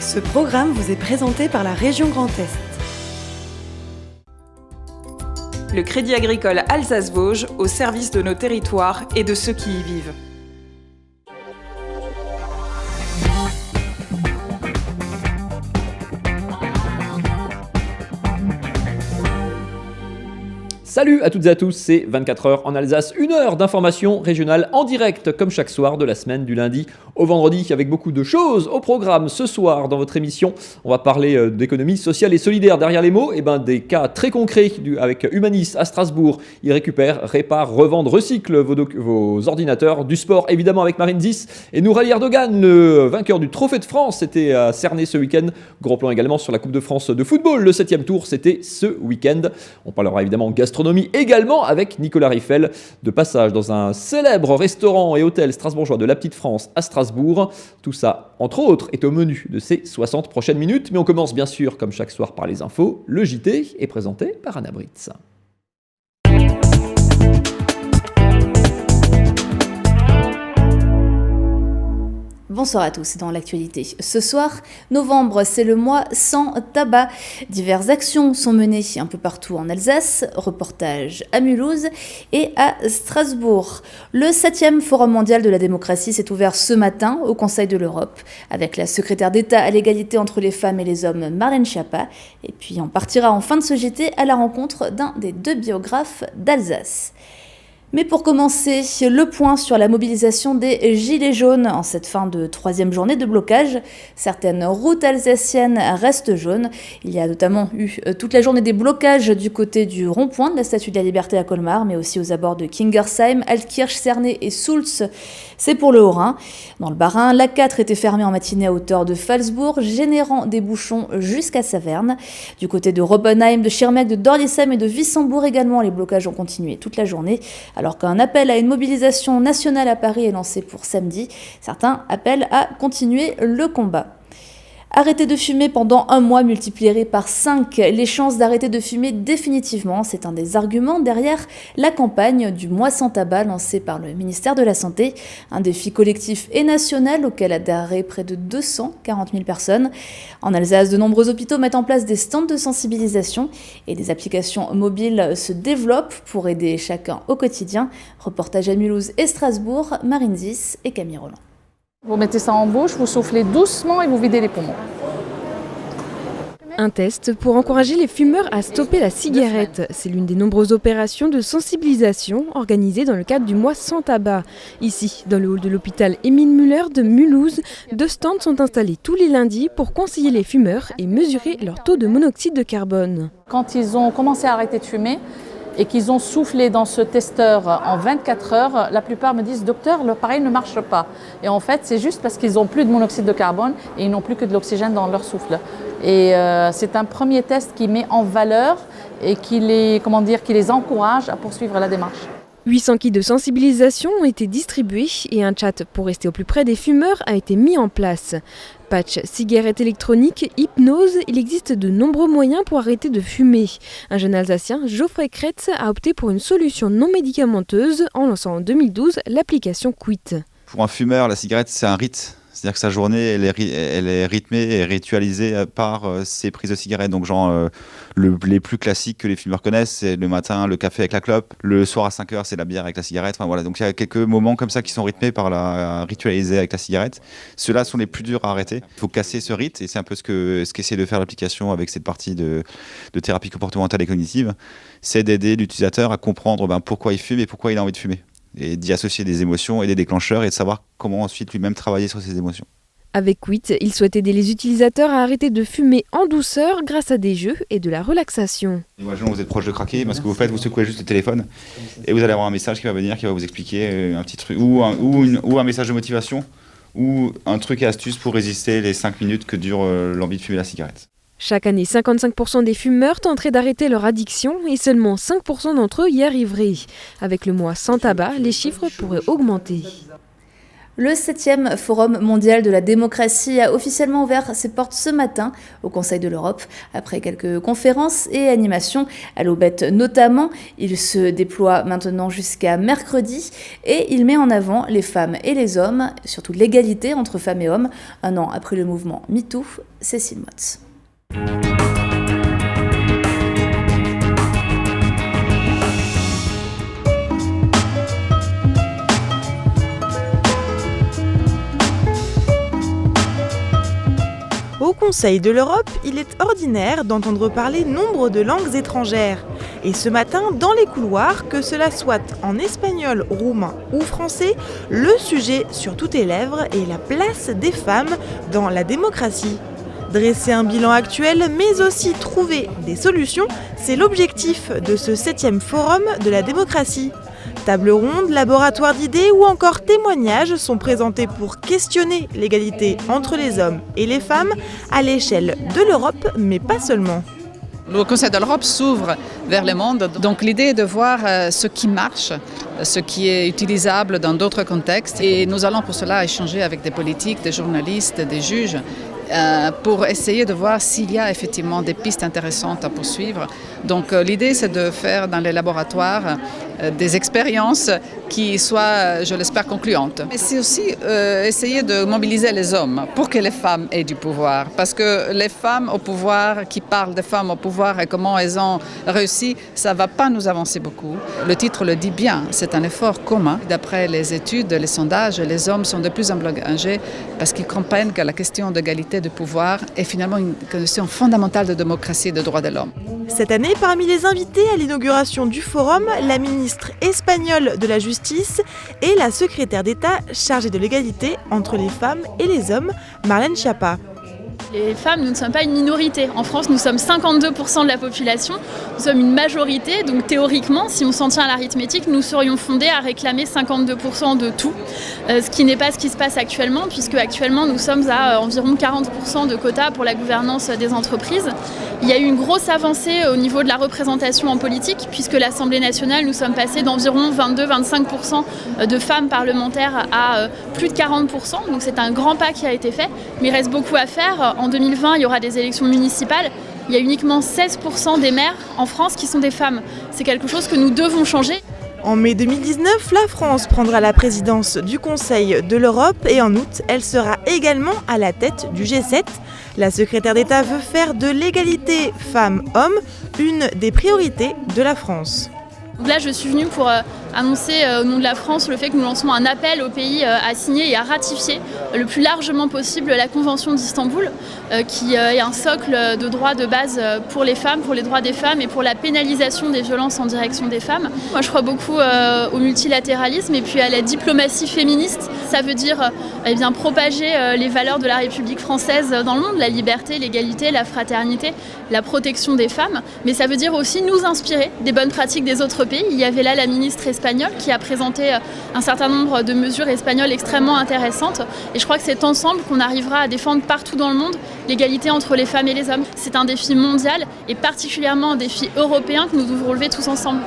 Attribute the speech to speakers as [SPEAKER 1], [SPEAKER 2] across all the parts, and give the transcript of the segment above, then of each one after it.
[SPEAKER 1] Ce programme vous est présenté par la région Grand Est. Le Crédit Agricole Alsace-Vosges au service de nos territoires et de ceux qui y vivent.
[SPEAKER 2] Salut à toutes et à tous, c'est 24 heures en Alsace, 1 heure d'information régionale en direct comme chaque soir de la semaine du lundi au vendredi avec beaucoup de choses au programme. Ce soir dans votre émission, on va parler d'économie sociale et solidaire. Derrière les mots, des cas très concrets avec Humanis à Strasbourg. Ils récupèrent, réparent, revendent, recyclent vos ordinateurs. Du sport évidemment avec Marine Zis et Nourali Erdogan, le vainqueur du Trophée de France. C'était à Cernay ce week-end. Gros plan également sur la Coupe de France de football. Le 7e tour, c'était ce week-end. On parlera évidemment gastronomie également avec Nicolas Riffel, de passage dans un célèbre restaurant et hôtel strasbourgeois de la Petite France à Strasbourg. Tout ça, entre autres, est au menu de ces 60 prochaines minutes. Mais on commence bien sûr, comme chaque soir, par les infos. Le JT est présenté par Anna Britz.
[SPEAKER 3] Bonsoir à tous, dans l'actualité. Ce soir, novembre, c'est le mois sans tabac. Diverses actions sont menées un peu partout en Alsace, reportage à Mulhouse et à Strasbourg. Le 7e Forum mondial de la démocratie s'est ouvert ce matin au Conseil de l'Europe avec la secrétaire d'État à l'égalité entre les femmes et les hommes, Marlène Schiappa. Et puis on partira en fin de ce JT à la rencontre d'un des 2 biographes d'Alsace. Mais pour commencer, le point sur la mobilisation des Gilets jaunes en cette fin de 3e journée de blocage. Certaines routes alsaciennes restent jaunes. Il y a notamment eu toute la journée des blocages du côté du rond-point de la Statue de la Liberté à Colmar, mais aussi aux abords de Kingersheim, Altkirch, Cernay et Soultz. C'est pour le Haut-Rhin. Dans le Bas-Rhin, l'A4 était fermée en matinée à hauteur de Pfalzbourg, générant des bouchons jusqu'à Saverne. Du côté de Robbenheim, de Schirmeck, de Dorlisheim et de Wissembourg également, les blocages ont continué toute la journée. Alors qu'un appel à une mobilisation nationale à Paris est lancé pour samedi, certains appellent à continuer le combat. Arrêter de fumer pendant 1 mois multiplié par 5 les chances d'arrêter de fumer définitivement. C'est un des arguments derrière la campagne du mois sans tabac lancée par le ministère de la Santé. Un défi collectif et national auquel adhèrent près de 240 000 personnes. En Alsace, de nombreux hôpitaux mettent en place des stands de sensibilisation et des applications mobiles se développent pour aider chacun au quotidien. Reportage à Mulhouse et Strasbourg, Marine Zis et Camille Roland.
[SPEAKER 4] Vous mettez ça en bouche, vous soufflez doucement et vous videz les poumons.
[SPEAKER 5] Un test pour encourager les fumeurs à stopper la cigarette. C'est l'une des nombreuses opérations de sensibilisation organisées dans le cadre du mois sans tabac. Ici, dans le hall de l'hôpital Émile Müller de Mulhouse, 2 stands sont installés tous les lundis pour conseiller les fumeurs et mesurer leur taux de monoxyde de carbone.
[SPEAKER 4] Quand ils ont commencé à arrêter de fumer, et qu'ils ont soufflé dans ce testeur en 24 heures, la plupart me disent « Docteur, l'appareil ne marche pas ». Et en fait, c'est juste parce qu'ils n'ont plus de monoxyde de carbone et ils n'ont plus que de l'oxygène dans leur souffle. Et c'est un premier test qui met en valeur et qui les encourage à poursuivre la démarche.
[SPEAKER 5] 800 kits de sensibilisation ont été distribués et un chat pour rester au plus près des fumeurs a été mis en place. Patch, cigarette électronique, hypnose, il existe de nombreux moyens pour arrêter de fumer. Un jeune Alsacien, Geoffrey Kretz, a opté pour une solution non médicamenteuse en lançant en 2012 l'application Quit.
[SPEAKER 6] Pour un fumeur, la cigarette, c'est un rite. C'est-à-dire que sa journée, elle est rythmée et ritualisée par ses prises de cigarettes. Donc les plus classiques que les fumeurs connaissent, c'est le matin, le café avec la clope. Le soir à 5h, c'est la bière avec la cigarette. Enfin, voilà. Donc il y a quelques moments comme ça qui sont rythmés par la ritualisée avec la cigarette. Ceux-là sont les plus durs à arrêter. Il faut casser ce rite et c'est un peu ce qu'essaie de faire l'application avec cette partie de thérapie comportementale et cognitive. C'est d'aider l'utilisateur à comprendre pourquoi il fume et pourquoi il a envie de fumer. Et d'y associer des émotions et des déclencheurs et de savoir comment ensuite lui-même travailler sur ses émotions.
[SPEAKER 5] Avec Quit, il souhaite aider les utilisateurs à arrêter de fumer en douceur grâce à des jeux et de la relaxation.
[SPEAKER 6] Imaginons que vous êtes proche de craquer, ce que vous faites, vous secouez juste le téléphone et vous allez avoir un message qui va venir, qui va vous expliquer un petit truc ou un message de motivation ou un truc et astuce pour résister les 5 minutes que dure l'envie de fumer la cigarette.
[SPEAKER 5] Chaque année, 55% des fumeurs tenteraient d'arrêter leur addiction et seulement 5% d'entre eux y arriveraient. Avec le mois sans tabac, les chiffres pourraient augmenter.
[SPEAKER 3] Le 7e Forum mondial de la démocratie a officiellement ouvert ses portes ce matin au Conseil de l'Europe. Après quelques conférences et animations, à l'aubette notamment, il se déploie maintenant jusqu'à mercredi et il met en avant les femmes et les hommes, surtout l'égalité entre femmes et hommes. Un an après le mouvement MeToo, Cécile Motz.
[SPEAKER 7] Au Conseil de l'Europe, il est ordinaire d'entendre parler nombre de langues étrangères. Et ce matin, dans les couloirs, que cela soit en espagnol, roumain ou français, le sujet sur toutes les lèvres est la place des femmes dans la démocratie. Dresser un bilan actuel, mais aussi trouver des solutions, c'est l'objectif de ce 7e Forum de la démocratie. Table ronde, laboratoire d'idées ou encore témoignages sont présentés pour questionner l'égalité entre les hommes et les femmes à l'échelle de l'Europe, mais pas seulement.
[SPEAKER 8] Le Conseil de l'Europe s'ouvre vers le monde, donc l'idée est de voir ce qui marche, ce qui est utilisable dans d'autres contextes. Et nous allons pour cela échanger avec des politiques, des journalistes, des juges, pour essayer de voir s'il y a effectivement des pistes intéressantes à poursuivre. Donc l'idée c'est de faire dans les laboratoires des expériences qui soient, je l'espère, concluantes. Mais c'est aussi essayer de mobiliser les hommes pour que les femmes aient du pouvoir. Parce que les femmes au pouvoir, qui parlent des femmes au pouvoir et comment elles ont réussi, ça ne va pas nous avancer beaucoup. Le titre le dit bien, c'est un effort commun. D'après les études, les sondages, les hommes sont de plus en plus engagés parce qu'ils comprennent que la question d'égalité de pouvoir est finalement une question fondamentale de démocratie et de droits de l'homme.
[SPEAKER 7] Cette année, parmi les invités à l'inauguration du forum, la ministre espagnole de la Justice et la secrétaire d'État chargée de l'égalité entre les femmes et les hommes, Marlène Schiappa.
[SPEAKER 9] Les femmes, nous ne sommes pas une minorité. En France, nous sommes 52% de la population. Nous sommes une majorité. Donc théoriquement, si on s'en tient à l'arithmétique, nous serions fondés à réclamer 52% de tout. Ce qui n'est pas ce qui se passe actuellement, puisque actuellement, nous sommes à environ 40% de quotas pour la gouvernance des entreprises. Il y a eu une grosse avancée au niveau de la représentation en politique, puisque l'Assemblée nationale, nous sommes passés d'environ 22-25% de femmes parlementaires à plus de 40%. Donc c'est un grand pas qui a été fait, mais il reste beaucoup à faire. En 2020, il y aura des élections municipales. Il y a uniquement 16% des maires en France qui sont des femmes. C'est quelque chose que nous devons changer.
[SPEAKER 7] En mai 2019, la France prendra la présidence du Conseil de l'Europe et en août, elle sera également à la tête du G7. La secrétaire d'État veut faire de l'égalité femmes-hommes une des priorités de la France.
[SPEAKER 9] Donc là, je suis venue pour annoncer au nom de la France le fait que nous lançons un appel aux pays à signer et à ratifier le plus largement possible la Convention d'Istanbul, qui est un socle de droits de base pour les femmes, pour les droits des femmes et pour la pénalisation des violences en direction des femmes. Moi, je crois beaucoup au multilatéralisme et puis à la diplomatie féministe. Ça veut dire propager les valeurs de la République française dans le monde, la liberté, l'égalité, la fraternité, la protection des femmes. Mais ça veut dire aussi nous inspirer des bonnes pratiques des autres pays. Il y avait là la ministre espagnole qui a présenté un certain nombre de mesures espagnoles extrêmement intéressantes. Et je crois que c'est ensemble qu'on arrivera à défendre partout dans le monde l'égalité entre les femmes et les hommes. C'est un défi mondial et particulièrement un défi européen que nous devons relever tous ensemble.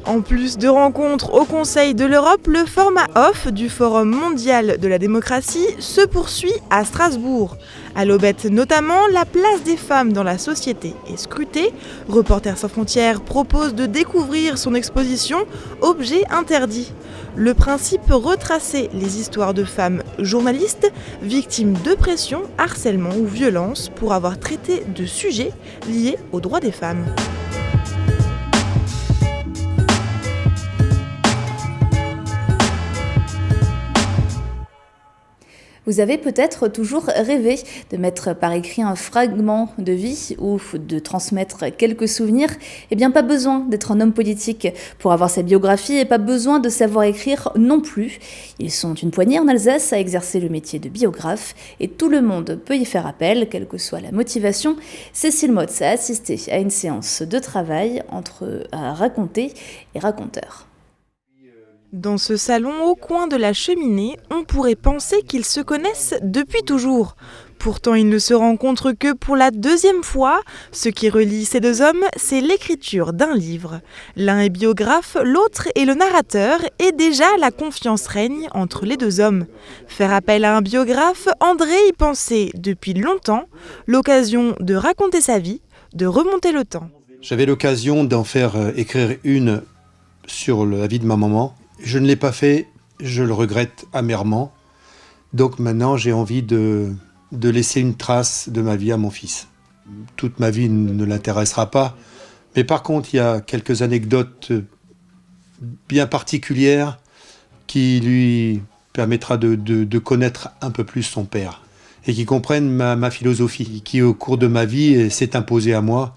[SPEAKER 7] En plus de rencontres au Conseil de l'Europe, le format off du Forum mondial de la démocratie se poursuit à Strasbourg. À l'aubette notamment, la place des femmes dans la société est scrutée. Reporters sans frontières propose de découvrir son exposition « Objets interdits ». Le principe, retracer les histoires de femmes journalistes, victimes de pression, harcèlement ou violence pour avoir traité de sujets liés aux droits des femmes.
[SPEAKER 3] Vous avez peut-être toujours rêvé de mettre par écrit un fragment de vie ou de transmettre quelques souvenirs. Eh bien, pas besoin d'être un homme politique pour avoir sa biographie et pas besoin de savoir écrire non plus. Ils sont une poignée en Alsace à exercer le métier de biographe et tout le monde peut y faire appel, quelle que soit la motivation. Cécile Motz a assisté à une séance de travail entre raconter et raconteur.
[SPEAKER 7] Dans ce salon, au coin de la cheminée, on pourrait penser qu'ils se connaissent depuis toujours. Pourtant, ils ne se rencontrent que pour la deuxième fois. Ce qui relie ces deux hommes, c'est l'écriture d'un livre. L'un est biographe, l'autre est le narrateur, et déjà la confiance règne entre les deux hommes. Faire appel à un biographe, André y pensait depuis longtemps, l'occasion de raconter sa vie, de remonter le temps.
[SPEAKER 10] J'avais l'occasion d'en faire écrire une sur la vie de ma maman. Je ne l'ai pas fait, je le regrette amèrement. Donc maintenant, j'ai envie de laisser une trace de ma vie à mon fils. Toute ma vie ne l'intéressera pas, mais par contre, il y a quelques anecdotes bien particulières qui lui permettra de connaître un peu plus son père et qui comprenne ma philosophie, qui au cours de ma vie s'est imposée à moi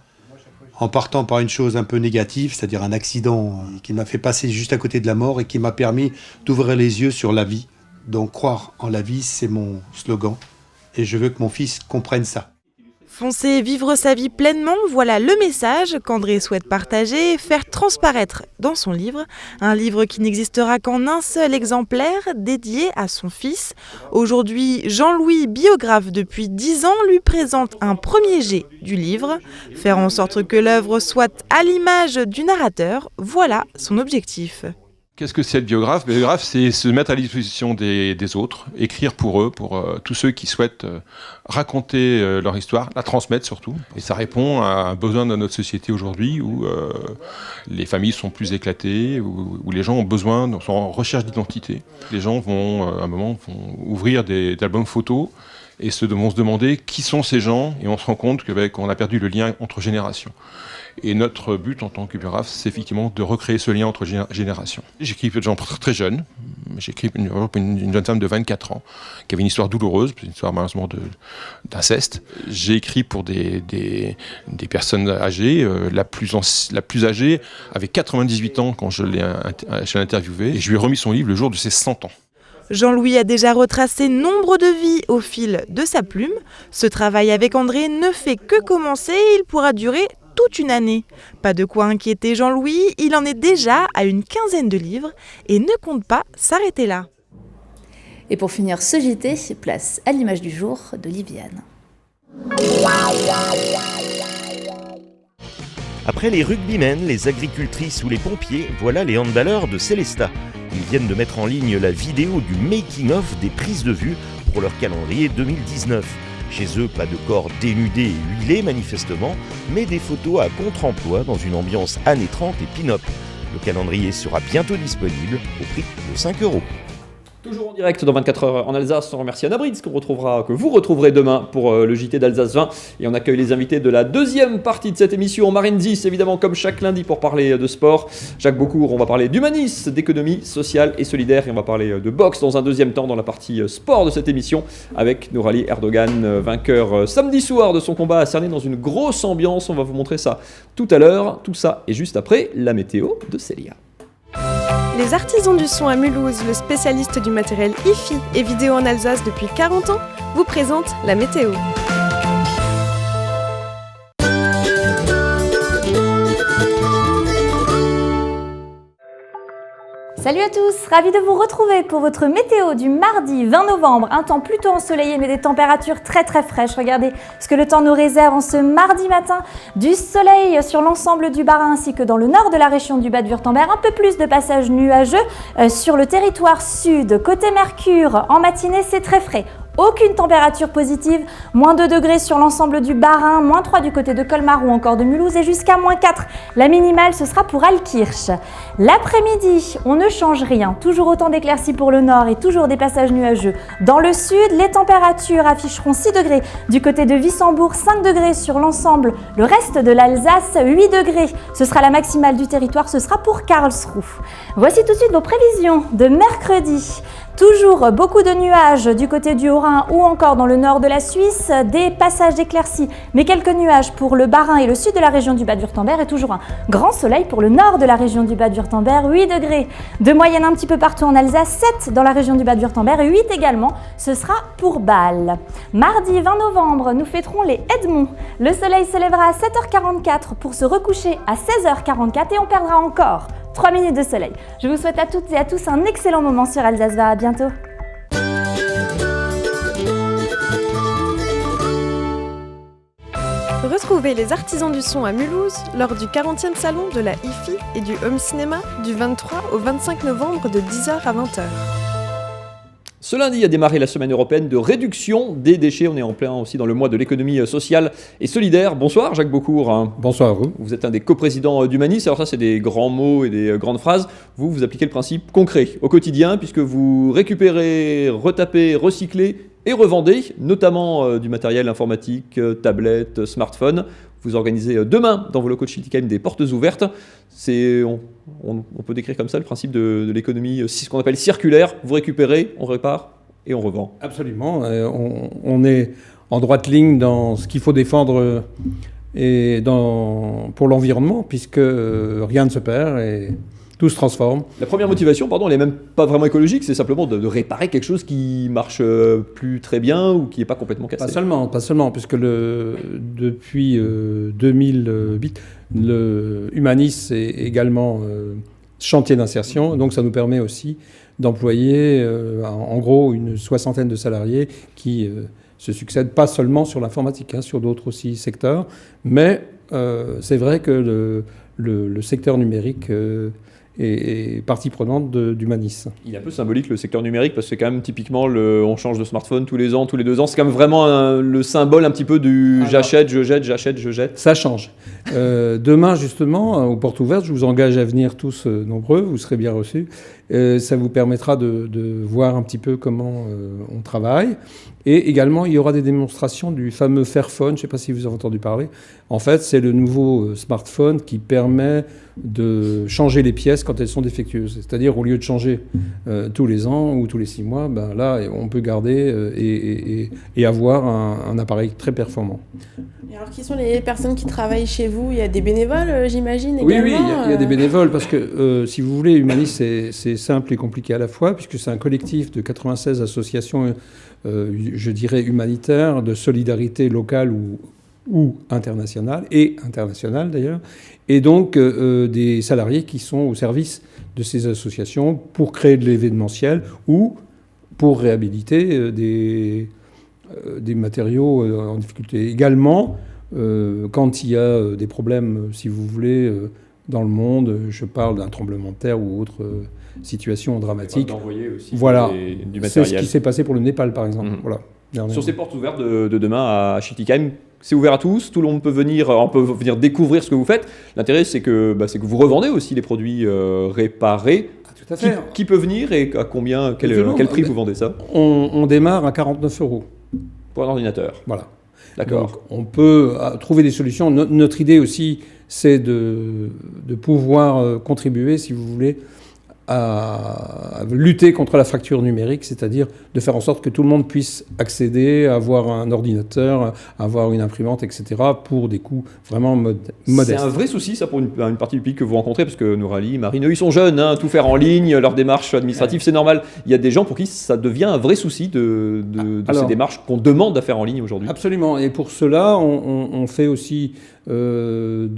[SPEAKER 10] en partant par une chose un peu négative, c'est-à-dire un accident qui m'a fait passer juste à côté de la mort et qui m'a permis d'ouvrir les yeux sur la vie. Donc croire en la vie, c'est mon slogan. Et je veux que mon fils comprenne ça.
[SPEAKER 7] Foncer, vivre sa vie pleinement, voilà le message qu'André souhaite partager et faire transparaître dans son livre. Un livre qui n'existera qu'en un seul exemplaire, dédié à son fils. Aujourd'hui, Jean-Louis, biographe depuis 10 ans, lui présente un premier jet du livre. Faire en sorte que l'œuvre soit à l'image du narrateur, voilà son objectif.
[SPEAKER 11] Qu'est-ce que c'est être biographe ? Biographe, c'est se mettre à la disposition des autres, écrire pour eux, pour tous ceux qui souhaitent raconter leur histoire, la transmettre surtout. Et ça répond à un besoin de notre société aujourd'hui où les familles sont plus éclatées, où les gens ont besoin, sont en recherche d'identité. Les gens vont, à un moment, vont ouvrir des albums photos et vont se demander qui sont ces gens, et on se rend compte qu'on a perdu le lien entre générations. Et notre but en tant que biographe, c'est effectivement de recréer ce lien entre générations. J'écris pour des gens très jeunes. J'écris une jeune femme de 24 ans qui avait une histoire douloureuse, une histoire malheureusement d'inceste. J'ai écrit pour des personnes âgées. La plus âgée avait 98 ans quand je l'ai interviewée. Et je lui ai remis son livre le jour de ses 100 ans.
[SPEAKER 7] Jean-Louis a déjà retracé nombre de vies au fil de sa plume. Ce travail avec André ne fait que commencer et il pourra durer toute une année. Pas de quoi inquiéter Jean-Louis, il en est déjà à une quinzaine de livres et ne compte pas s'arrêter là.
[SPEAKER 3] Et pour finir ce JT, place à l'image du jour d'Oliviane.
[SPEAKER 12] Après les rugbymen, les agricultrices ou les pompiers, voilà les handballeurs de Célestat. Ils viennent de mettre en ligne la vidéo du making-of des prises de vue pour leur calendrier 2019. Chez eux, pas de corps dénudés et huilés manifestement, mais des photos à contre-emploi dans une ambiance années 30 et pin-up. Le calendrier sera bientôt disponible au prix de 5 €.
[SPEAKER 2] Toujours en direct dans 24 heures en Alsace, on remercie Anna Brits que vous retrouverez demain pour le JT d'Alsace 20. Et on accueille les invités de la deuxième partie de cette émission. Marine Zis, évidemment, comme chaque lundi pour parler de sport. Jacques Beaucourt, on va parler d'humanisme, d'économie sociale et solidaire. Et on va parler de boxe dans un deuxième temps dans la partie sport de cette émission avec Nourali Erdogan, vainqueur samedi soir de son combat à Cernay dans une grosse ambiance. On va vous montrer ça tout à l'heure. Tout ça et juste après la météo de Célia.
[SPEAKER 13] Les artisans du son à Mulhouse, le spécialiste du matériel hi-fi et vidéo en Alsace depuis 40 ans, vous présente la météo.
[SPEAKER 14] Salut à tous, ravi de vous retrouver pour votre météo du mardi 20 novembre. Un temps plutôt ensoleillé mais des températures très fraîches. Regardez ce que le temps nous réserve en ce mardi matin. Du soleil sur l'ensemble du Bas-Rhin ainsi que dans le nord de la région du Bade-Wurtemberg. Un peu plus de passages nuageux sur le territoire sud. Côté Mercure, en matinée c'est très frais. Aucune température positive, moins 2 degrés sur l'ensemble du Bas-Rhin, moins 3 du côté de Colmar ou encore de Mulhouse et jusqu'à moins 4. La minimale, ce sera pour Altkirch. L'après-midi, on ne change rien. Toujours autant d'éclaircies pour le nord et toujours des passages nuageux. Dans le sud, les températures afficheront 6 degrés du côté de Wissembourg, 5 degrés sur l'ensemble. Le reste de l'Alsace, 8 degrés. Ce sera la maximale du territoire, ce sera pour Karlsruhe. Voici tout de suite vos prévisions de mercredi. Toujours beaucoup de nuages du côté du Haut-Rhin ou encore dans le nord de la Suisse, des passages d'éclaircies, mais quelques nuages pour le Bas-Rhin et le sud de la région du Bade-Wurtemberg et toujours un grand soleil pour le nord de la région du Bade-Wurtemberg, 8 degrés. De moyenne un petit peu partout en Alsace, 7 dans la région du Bade-Wurtemberg et 8 également, ce sera pour Bâle. Mardi 20 novembre, nous fêterons les Edmonds. Le soleil se lèvera à 7h44 pour se recoucher à 16h44 et on perdra encore 3 minutes de soleil. Je vous souhaite à toutes et à tous un excellent moment sur Alsace 20. À bientôt.
[SPEAKER 13] Retrouvez les artisans du son à Mulhouse lors du 40e salon de la IFI et du Home Cinéma du 23 au 25 novembre de 10h à 20h.
[SPEAKER 2] Ce lundi a démarré la semaine européenne de réduction des déchets. On est en plein aussi dans le mois de l'économie sociale et solidaire. Bonsoir Jacques Beaucourt.
[SPEAKER 15] Bonsoir à vous.
[SPEAKER 2] Vous êtes un des coprésidents d'Humanis. Alors ça, c'est des grands mots et des grandes phrases. Vous appliquez le principe concret au quotidien puisque vous récupérez, retapez, recyclez et revendez, notamment du matériel informatique, tablettes, smartphones. Vous organisez demain dans vos locaux de Schiltigheim des portes ouvertes. On peut décrire comme ça le principe de l'économie, ce qu'on appelle circulaire. Vous récupérez, on répare et on revend.
[SPEAKER 15] Absolument. On est en droite ligne dans ce qu'il faut défendre pour l'environnement, puisque rien ne se perd et tout se transforme.
[SPEAKER 2] La première motivation, elle n'est même pas vraiment écologique, c'est simplement de réparer quelque chose qui marche plus très bien ou qui n'est pas complètement cassé.
[SPEAKER 15] Pas seulement, puisque depuis 2008, le Humanis est également chantier d'insertion, donc ça nous permet aussi d'employer en gros une soixantaine de salariés qui se succèdent pas seulement sur l'informatique, sur d'autres aussi secteurs, mais c'est vrai que le secteur numérique est partie prenante d'Humanis.
[SPEAKER 2] Il est un peu symbolique le secteur numérique parce que c'est quand même typiquement on change de smartphone tous les ans, tous les 2 ans. C'est quand même vraiment le symbole un petit peu du j'achète, je jette, j'achète, je jette.
[SPEAKER 15] Ça change. Demain justement, aux portes ouvertes, je vous engage à venir tous nombreux, vous serez bien reçus. Ça vous permettra de voir un petit peu comment on travaille. Et également, il y aura des démonstrations du fameux Fairphone, je ne sais pas si vous avez entendu parler. En fait, c'est le nouveau smartphone qui permet de changer les pièces quand elles sont défectueuses. C'est-à-dire, au lieu de changer tous les ans ou tous les 6 mois, là, on peut garder et avoir un appareil très performant.
[SPEAKER 13] Et alors, qui sont les personnes qui travaillent chez vous ? Il y a des bénévoles, j'imagine, également ?
[SPEAKER 15] Oui, il y a des bénévoles, parce que, si vous voulez, Humanis, c'est simple et compliqué à la fois, puisque c'est un collectif de 96 associations, je dirais, humanitaires, de solidarité locale ou internationale, et internationale d'ailleurs, et donc des salariés qui sont au service de ces associations pour créer de l'événementiel ou pour réhabiliter des matériaux en difficulté. Également, quand il y a des problèmes, si vous voulez, dans le monde, je parle d'un tremblement de terre ou autre situation dramatique.
[SPEAKER 2] Aussi
[SPEAKER 15] voilà,
[SPEAKER 2] du matériel.
[SPEAKER 15] c'est ce qui s'est passé pour le Népal, par exemple. Voilà.
[SPEAKER 2] Sur ces portes ouvertes de demain à Schiltigheim, c'est ouvert à tous, tout le monde peut venir découvrir ce que vous faites. L'intérêt, c'est que vous revendez aussi les produits réparés.
[SPEAKER 15] Tout à fait.
[SPEAKER 2] Qui peut venir et à combien, quel prix vous vendez ça ?
[SPEAKER 15] On démarre à 49 €.
[SPEAKER 2] Pour un ordinateur.
[SPEAKER 15] Voilà.
[SPEAKER 2] D'accord.
[SPEAKER 15] Donc, on peut trouver des solutions. Notre idée aussi, c'est de pouvoir contribuer, si vous voulez, à lutter contre la fracture numérique, c'est-à-dire de faire en sorte que tout le monde puisse accéder, avoir un ordinateur, avoir une imprimante, etc., pour des coûts vraiment modestes.
[SPEAKER 2] C'est un vrai souci, ça, pour une partie du public que vous rencontrez, parce que Nouralie, Marine, eux, ils sont jeunes, tout faire en ligne, leur démarche administrative, c'est normal. Il y a des gens pour qui ça devient un vrai souci de ces démarches qu'on demande à faire en ligne aujourd'hui.
[SPEAKER 15] Absolument, et pour cela, on fait aussi de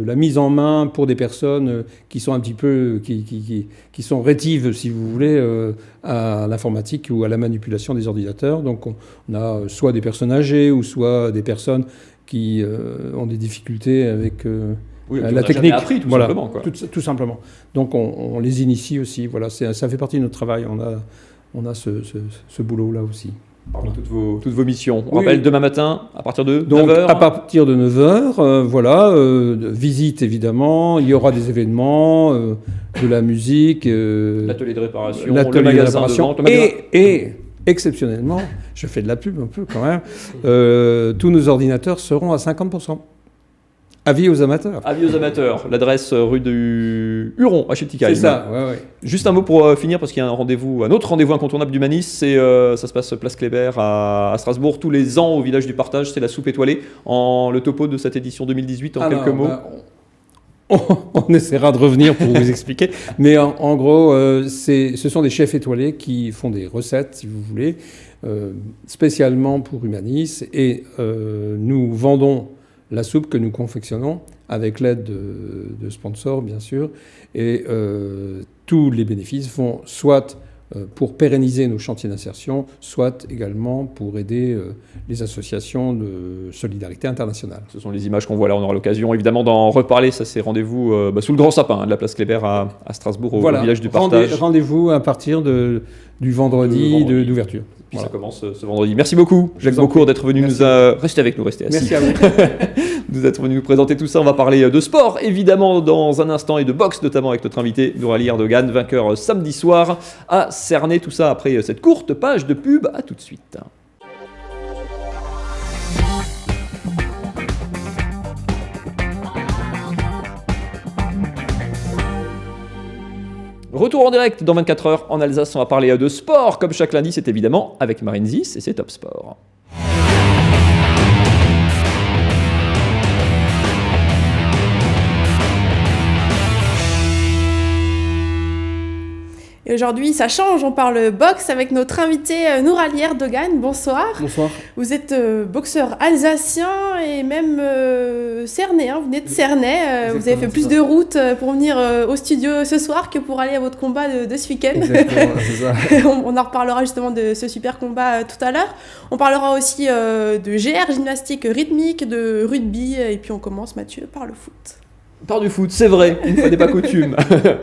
[SPEAKER 15] la mise en main pour des personnes qui sont un petit peu, qui sont rétives, si vous voulez, à l'informatique ou à la manipulation des ordinateurs. Donc on a soit des personnes âgées ou soit des personnes qui ont des difficultés avec la technique.
[SPEAKER 2] Appris, tout simplement, quoi.
[SPEAKER 15] Tout simplement. Donc on les initie aussi. Voilà, ça fait partie de notre travail. On a ce boulot-là aussi.
[SPEAKER 2] Voilà. Toutes vos missions. On rappelle demain matin, à partir de 9h.
[SPEAKER 15] À partir de 9h, visite évidemment, il y aura des événements, de la musique,
[SPEAKER 2] l'atelier de réparation, le magasin de vente,
[SPEAKER 15] et exceptionnellement, je fais de la pub un peu quand même, tous nos ordinateurs seront à 50%. Avis aux amateurs.
[SPEAKER 2] Avis aux amateurs. L'adresse rue du Huron à Schiltigheim.
[SPEAKER 15] C'est ça, ouais.
[SPEAKER 2] Juste un mot pour finir, parce qu'il y a un autre rendez-vous incontournable d'Humanis, ça se passe place Kléber à Strasbourg tous les ans au village du partage, c'est la soupe étoilée. Le topo de cette édition 2018 en quelques mots.
[SPEAKER 15] On essaiera de revenir pour vous expliquer, mais en gros, ce sont des chefs étoilés qui font des recettes, si vous voulez, spécialement pour Humanis, et nous vendons la soupe que nous confectionnons avec l'aide de sponsors, bien sûr, et tous les bénéfices vont soit pour pérenniser nos chantiers d'insertion, soit également pour aider les associations de solidarité internationale.
[SPEAKER 2] Ce sont les images qu'on voit là, on aura l'occasion évidemment d'en reparler, ça c'est rendez-vous sous le grand sapin de la place Kléber à Strasbourg, au village du partage.
[SPEAKER 15] Rendez-vous à partir du vendredi d'ouverture.
[SPEAKER 2] Puis ça commence ce vendredi. Merci beaucoup, Jacques Beaucourt, d'être venu rester avec nous, rester assis.
[SPEAKER 15] Merci à vous.
[SPEAKER 2] Nous être venu nous présenter tout ça. On va parler de sport, évidemment, dans un instant, et de boxe, notamment avec notre invité, Nouraly Erdogan, vainqueur samedi soir à Cernay. Tout ça après cette courte page de pub. À tout de suite. Retour en direct dans 24 heures en Alsace, on va parler de sport. Comme chaque lundi, c'est évidemment avec Marine Zis et c'est Top Sport.
[SPEAKER 13] Et aujourd'hui, ça change, on parle boxe avec notre invité Nouraly Erdogan. Bonsoir.
[SPEAKER 16] Bonsoir.
[SPEAKER 13] Vous êtes boxeur alsacien et même Cernay, vous venez de Cernay. Vous avez fait plus de route pour venir au studio ce soir que pour aller à votre combat de ce week-end.
[SPEAKER 16] Exactement, c'est ça.
[SPEAKER 13] On en reparlera justement de ce super combat tout à l'heure. On parlera aussi de GR, gymnastique rythmique, de rugby, et puis on commence, Mathieu, par le foot.
[SPEAKER 2] Par du foot, c'est vrai, une fois n'est pas coutume.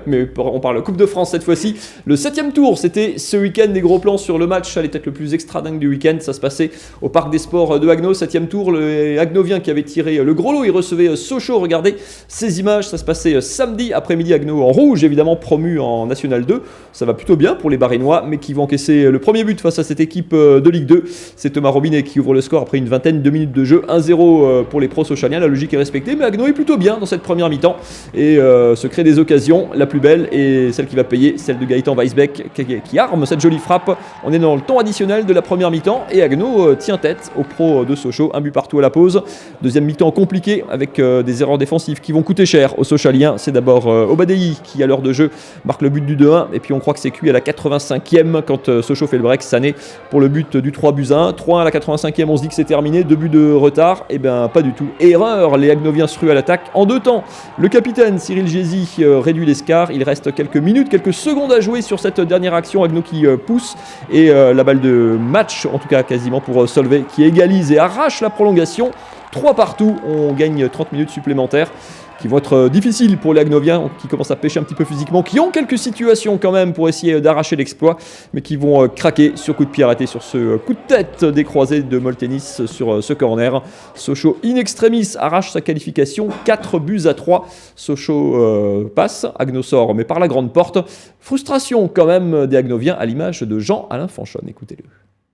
[SPEAKER 2] Mais on parle Coupe de France cette fois-ci. Le 7e tour, c'était ce week-end, des gros plans sur le match. Ça allait être le plus extra dingue du week-end. Ça se passait au Parc des Sports de Haguenau. 7e tour, le Haguenauvien qui avait tiré le gros lot, il recevait Sochaux. Regardez ces images, ça se passait samedi après-midi. Haguenau en rouge, évidemment promu en National 2. Ça va plutôt bien pour les Barinois, mais qui vont encaisser le premier but face à cette équipe de Ligue 2. C'est Thomas Robinet qui ouvre le score après une vingtaine de minutes de jeu. 1-0 pour les pros sochaliens. La logique est respectée, mais Haguenau est plutôt bien dans cette première mi-temps et se crée des occasions. La plus belle et celle qui va payer, celle de Gaëtan Weisbeck qui arme cette jolie frappe. On est dans le temps additionnel de la première mi-temps et Haguenau tient tête aux pros de Sochaux, un but partout à la pause. Deuxième mi-temps compliqué avec des erreurs défensives qui vont coûter cher aux Sochaliens. C'est d'abord Obadei qui à l'heure de jeu marque le but du 2-1 et puis on croit que c'est cuit à la 85e quand Sochaux fait le break. Sané pour le but du 3-1. 3-1 à la 85e, on se dit que c'est terminé, 2 buts de retard. Et bien pas du tout, erreur, les Haguenoviens se ruent à l'attaque en 2 temps. Le capitaine Cyril Gézy réduit l'escar, il reste quelques minutes, quelques secondes à jouer sur cette dernière action. Haguenau qui pousse et la balle de match, en tout cas quasiment pour Solvay, qui égalise et arrache la prolongation. 3 partout, on gagne 30 minutes supplémentaires qui vont être difficiles pour les Haguenoviens qui commencent à pêcher un petit peu physiquement, qui ont quelques situations quand même pour essayer d'arracher l'exploit, mais qui vont craquer sur coup de pied arrêté sur ce coup de tête des croisés de Moltenis sur ce corner. Sochaux in extremis arrache sa qualification, 4-3. Sochaux passe, Haguenau sort, mais par la grande porte. Frustration quand même des Haguenoviens à l'image de Jean-Alain Fanchon, écoutez-le.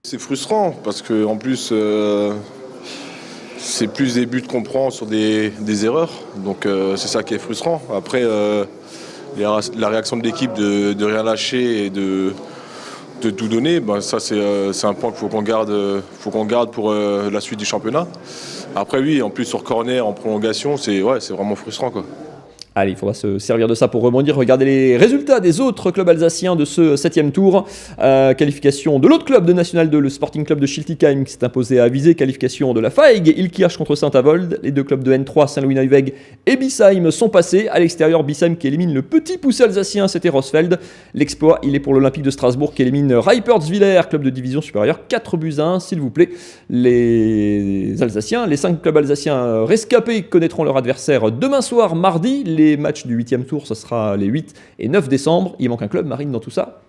[SPEAKER 2] C'est frustrant parce qu'en plus...
[SPEAKER 17] c'est plus des buts qu'on prend sur des erreurs, donc c'est ça qui est frustrant. Après, la réaction de l'équipe de rien lâcher et de tout donner, ça c'est un point qu'il faut qu'on garde pour la suite du championnat. Après oui, en plus sur corner, en prolongation, c'est vraiment frustrant quoi.
[SPEAKER 2] Allez, il faudra se servir de ça pour rebondir. Regardez les résultats des autres clubs alsaciens de ce 7e tour. Qualification de l'autre club de National 2, le Sporting Club de Schiltigheim qui s'est imposé à Visé. Qualification de la Faig, Ilkirch contre Saint-Avold. Les deux clubs de N3, Saint-Louis-Neuweg et Bissheim sont passés. À l'extérieur, Bissheim qui élimine le petit poussé alsacien, c'était Rosfeld. L'exploit, il est pour l'Olympique de Strasbourg qui élimine Reipertswiller, club de division supérieure. 4-1, s'il vous plaît. Les Alsaciens, les 5 clubs alsaciens rescapés connaîtront leur adversaire demain soir, mardi. Les matchs du 8e tour, ce sera les 8 et 9 décembre. Il manque un club, Marine, dans tout ça.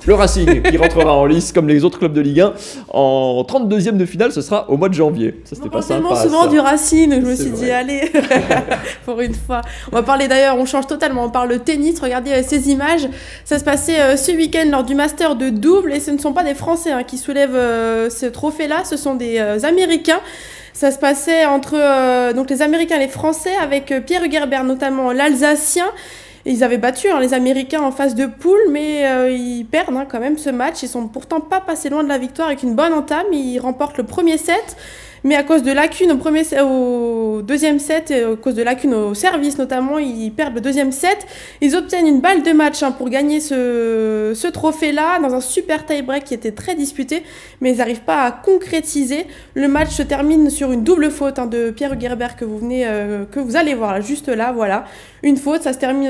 [SPEAKER 2] Le Racing, qui rentrera en lice comme les autres clubs de Ligue 1. En 32e de finale, ce sera au mois de janvier. Ça, c'était pas sympa.
[SPEAKER 13] Souvent
[SPEAKER 2] ça.
[SPEAKER 13] Du Racing, je me suis
[SPEAKER 2] vrai.
[SPEAKER 13] dit, allez, pour une fois. On va parler d'ailleurs, on change totalement, on parle de tennis. Regardez ces images. Ça se passait ce week-end lors du Master de double et ce ne sont pas des Français qui soulèvent ce trophée-là, ce sont des Américains. Ça se passait entre donc les Américains et les Français avec Pierre Hugerbert, notamment l'Alsacien. Et ils avaient battu les Américains en phase de poule, mais ils perdent quand même ce match. Ils sont pourtant pas passés loin de la victoire avec une bonne entame. Ils remportent le premier set. Mais à cause de lacunes au deuxième set, et à cause de lacunes au service notamment, ils perdent le deuxième set. Ils obtiennent une balle de match pour gagner ce trophée-là dans un super tie-break qui était très disputé, mais ils n'arrivent pas à concrétiser. Le match se termine sur une double faute de Pierre Gerber que vous allez voir là, juste là, voilà. Une faute, ça se termine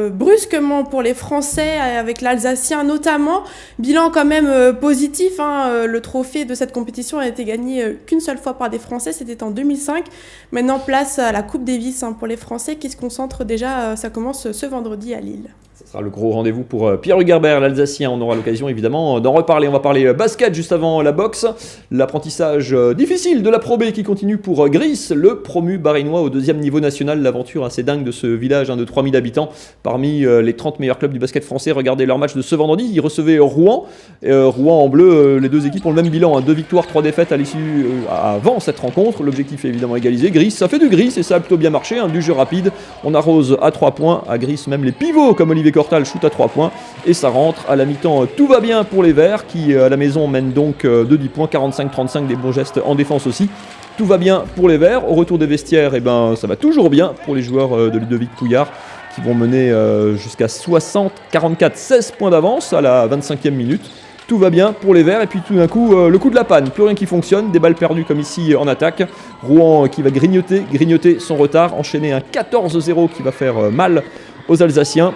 [SPEAKER 13] brusquement pour les Français avec l'Alsacien notamment. Bilan quand même positif, le trophée de cette compétition a été gagné qu'une seule fois par des Français, c'était en 2005. Maintenant, place à la Coupe Davis pour les Français qui se concentrent déjà, ça commence ce vendredi à Lille.
[SPEAKER 2] Ce sera le gros rendez-vous pour Pierre Gerber, l'Alsacien. On aura l'occasion évidemment d'en reparler. On va parler basket juste avant la boxe. L'apprentissage difficile de la Pro B qui continue pour Gris, le promu barinois au 2e niveau national. L'aventure assez dingue de ce village de 3000 habitants. Parmi les 30 meilleurs clubs du basket français, regardez leur match de ce vendredi. Ils recevaient Rouen. Rouen en bleu, les deux équipes ont le même bilan. 2 victoires, 3 défaites à l'issue avant cette rencontre. L'objectif est évidemment égalisé. Gris, ça fait du Gris et ça a plutôt bien marché. Du jeu rapide. On arrose à 3 points. À Gris, même les pivots comme Olivier Cortal shoot à 3 points et ça rentre à la mi-temps. Tout va bien pour les Verts qui à la maison mènent donc de 10 points, 45-35, des bons gestes en défense aussi. Tout va bien pour les Verts. Au retour des vestiaires, ça va toujours bien pour les joueurs de Ludovic Pouillard qui vont mener jusqu'à 60, 44, 16 points d'avance à la 25e minute. Tout va bien pour les Verts et puis tout d'un coup le coup de la panne, plus rien qui fonctionne, des balles perdues comme ici en attaque. Rouen qui va grignoter son retard, enchaîner un 14-0 qui va faire mal aux Alsaciens.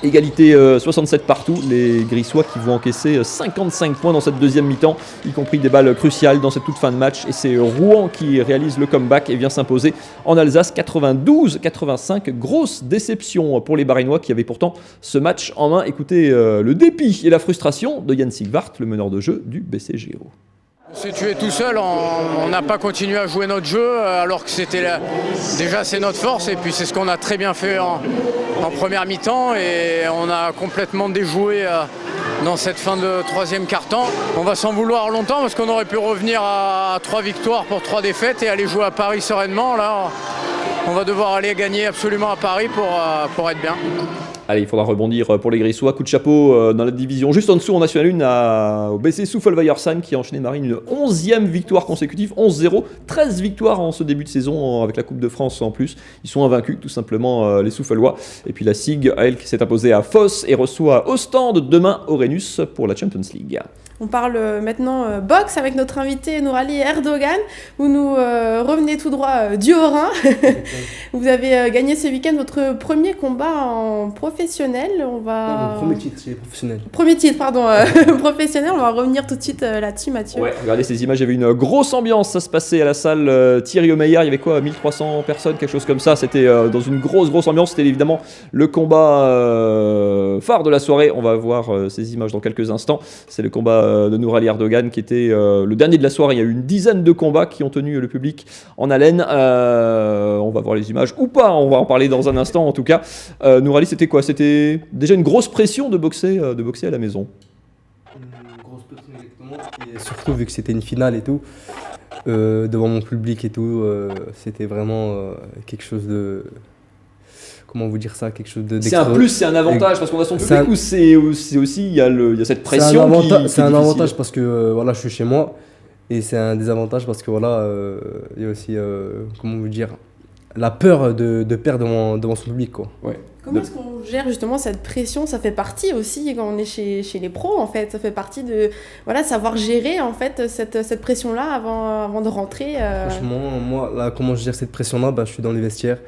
[SPEAKER 2] Égalité 67 partout, les Grissois qui vont encaisser 55 points dans cette deuxième mi-temps, y compris des balles cruciales dans cette toute fin de match. Et c'est Rouen qui réalise le comeback et vient s'imposer en Alsace 92-85. Grosse déception pour les Barinois qui avaient pourtant ce match en main. Écoutez le dépit et la frustration de Yann Sigvart, le meneur de jeu du BCGO.
[SPEAKER 16] On s'est tué tout seul, on n'a pas continué à jouer notre jeu alors que c'était déjà c'est notre force et puis c'est ce qu'on a très bien fait en première mi-temps et on a complètement déjoué dans cette fin de troisième quart-temps. On va s'en vouloir longtemps parce qu'on aurait pu revenir à 3 victoires pour 3 défaites et aller jouer à Paris sereinement. Là, on va devoir aller gagner absolument à Paris pour être bien.
[SPEAKER 2] Allez, il faudra rebondir pour les Grissois. Coup de chapeau dans la division. Juste en dessous, en National 1, au BC Souffle-Weiersheim qui a enchaîné Marine une 11e victoire consécutive. 11-0, 13 victoires en ce début de saison avec la Coupe de France en plus. Ils sont invaincus, tout simplement, les Souffelois. Et puis la SIG, elle, qui s'est imposée à Foss et reçoit Ostende demain Orenus pour la Champions League.
[SPEAKER 13] On parle maintenant boxe avec notre invité Nourali Erdogan. Vous nous revenez tout droit du Haut-Rhin. Vous avez gagné ce week-end votre premier combat en professionnel.
[SPEAKER 18] Premier titre, c'est professionnel.
[SPEAKER 13] Premier titre, pardon, professionnel. On va revenir tout de suite là-dessus, Mathieu.
[SPEAKER 2] Ouais, regardez ces images, il y avait une grosse ambiance. Ça se passait à la salle Thierry Omeyer. Il y avait quoi, 1300 personnes, quelque chose comme ça. C'était dans une grosse ambiance. C'était évidemment le combat phare de la soirée. On va voir ces images dans quelques instants. C'est le combat de Nourali Erdogan qui était le dernier de la soirée. Il y a eu une dizaine de combats qui ont tenu le public en haleine. On va voir les images ou pas, on va en parler dans un instant en tout cas. Nourali, c'était quoi? C'était déjà une grosse pression de boxer à la maison.
[SPEAKER 18] Une grosse pression exactement, et surtout vu que c'était une finale et tout, devant mon public et tout, c'était vraiment quelque chose de... Comment vous dire ça, quelque chose de...
[SPEAKER 2] C'est un plus, c'est un avantage parce qu'on a son public ou c'est aussi il y a cette pression
[SPEAKER 18] c'est un avantage parce que voilà, je suis chez moi et c'est un désavantage parce que voilà, il y a aussi comment vous dire, la peur de perdre devant son public quoi.
[SPEAKER 2] Ouais.
[SPEAKER 13] Comment est-ce qu'on gère justement cette pression? Ça fait partie aussi quand on est chez les pros en fait, ça fait partie de savoir gérer en fait cette pression-là avant de rentrer.
[SPEAKER 18] Franchement, moi là, comment je gère cette pression-là, je suis dans les vestiaires.